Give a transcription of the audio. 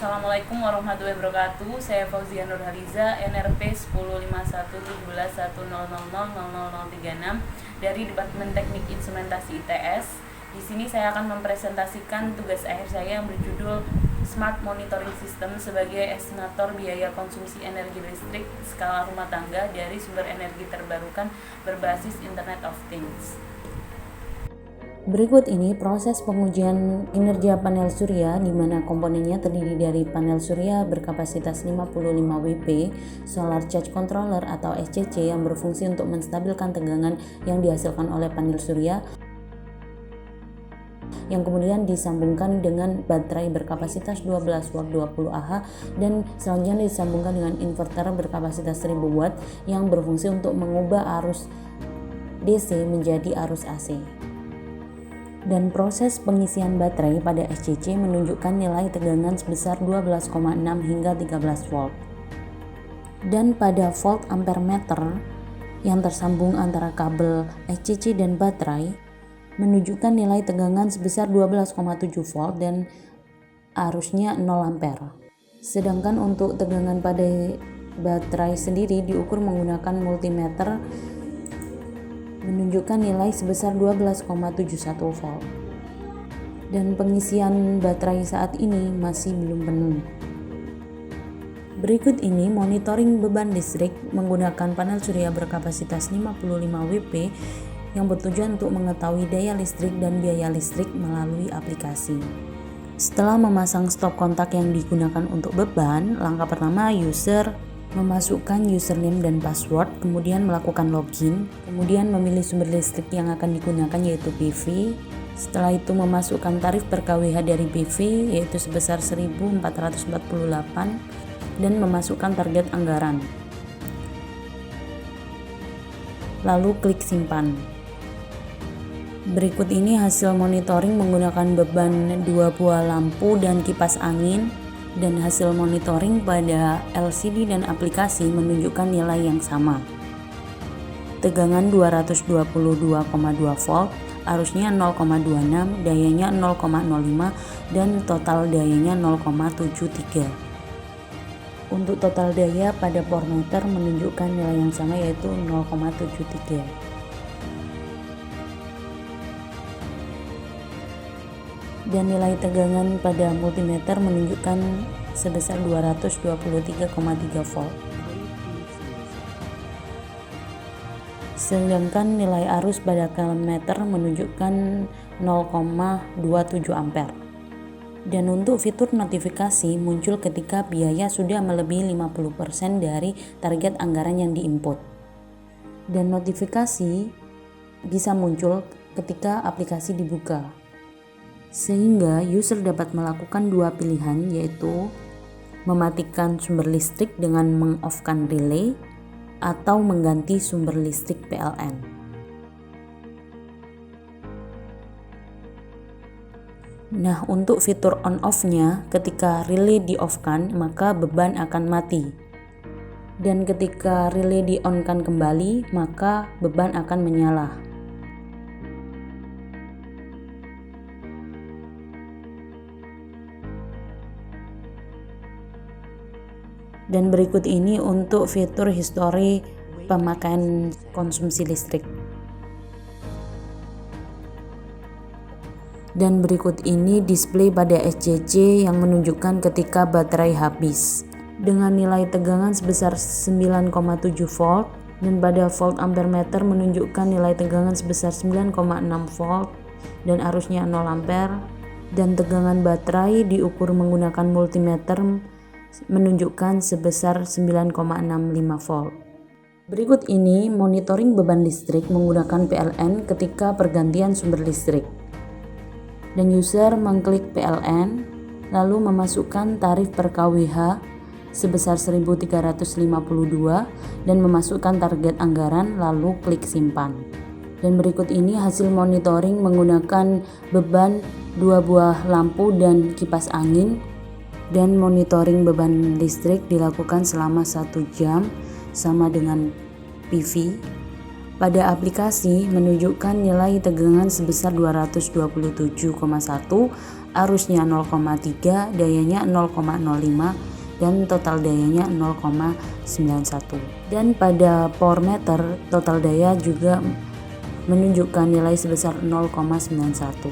Assalamualaikum warahmatullahi wabarakatuh. Saya Fauzia Nurhaliza, NRP 10511711000036 dari Departemen Teknik Instrumentasi ITS. Di sini saya akan mempresentasikan tugas akhir saya yang berjudul Smart Monitoring System sebagai estimator biaya konsumsi energi listrik skala rumah tangga dari sumber energi terbarukan berbasis Internet of Things. Berikut ini proses pengujian kinerja panel surya di mana komponennya terdiri dari panel surya berkapasitas 55 WP, Solar Charge Controller atau SCC yang berfungsi untuk menstabilkan tegangan yang dihasilkan oleh panel surya, yang kemudian disambungkan dengan baterai berkapasitas 12 watt 20 Ah dan selanjutnya disambungkan dengan inverter berkapasitas 1000 watt yang berfungsi untuk mengubah arus DC menjadi arus AC. Dan proses pengisian baterai pada SCC menunjukkan nilai tegangan sebesar 12,6 hingga 13 volt. Dan pada volt ampere meter yang tersambung antara kabel SCC dan baterai menunjukkan nilai tegangan sebesar 12,7 volt dan arusnya 0 ampere. Sedangkan untuk tegangan pada baterai sendiri diukur menggunakan multimeter menunjukkan nilai sebesar 12,71 volt. Dan pengisian baterai saat ini masih belum penuh. Berikut ini monitoring beban listrik menggunakan panel surya berkapasitas 55 WP yang bertujuan untuk mengetahui daya listrik dan biaya listrik melalui aplikasi. Setelah memasang stop kontak yang digunakan untuk beban, langkah pertama user memasukkan username dan password, kemudian melakukan login, kemudian memilih sumber listrik yang akan digunakan yaitu PV. Setelah itu memasukkan tarif per kWh dari PV yaitu sebesar 1448 dan memasukkan target anggaran. Lalu klik simpan. Berikut ini hasil monitoring menggunakan beban 2 buah lampu dan kipas angin. Dan hasil monitoring pada LCD dan aplikasi menunjukkan nilai yang sama. Tegangan 222,2 volt, arusnya 0,26, dayanya 0,05 dan total dayanya 0,73. Untuk total daya pada power meter menunjukkan nilai yang sama yaitu 0,73. Dan nilai tegangan pada multimeter menunjukkan sebesar 223,3 volt. Sedangkan nilai arus pada meter menunjukkan 0,27 ampere. Dan untuk fitur notifikasi muncul ketika biaya sudah melebihi 50% dari target anggaran yang diinput. Dan notifikasi bisa muncul ketika aplikasi dibuka. Sehingga user dapat melakukan dua pilihan yaitu mematikan sumber listrik dengan meng-off-kan relay atau mengganti sumber listrik PLN. Nah, untuk fitur on-off-nya ketika relay di-off-kan maka beban akan mati. Dan ketika relay di-on-kan kembali maka beban akan menyala. Dan berikut ini untuk fitur histori pemakaian konsumsi listrik. Dan berikut ini display pada SCC yang menunjukkan ketika baterai habis. Dengan nilai tegangan sebesar 9,7 volt dan pada volt ampere meter menunjukkan nilai tegangan sebesar 9,6 volt dan arusnya 0 ampere. Dan tegangan baterai diukur menggunakan multimeter menunjukkan sebesar 9,65 volt. Berikut ini monitoring beban listrik menggunakan PLN ketika pergantian sumber listrik. Dan user mengklik PLN lalu memasukkan tarif per kWh sebesar 1352 dan memasukkan target anggaran lalu klik simpan. Dan berikut ini hasil monitoring menggunakan beban 2 buah lampu dan kipas angin. Dan monitoring beban listrik dilakukan selama 1 jam sama dengan PV. Pada aplikasi menunjukkan nilai tegangan sebesar 227,1, arusnya 0,3, dayanya 0,05, dan total dayanya 0,91. Dan pada power meter total daya juga menunjukkan nilai sebesar 0,91.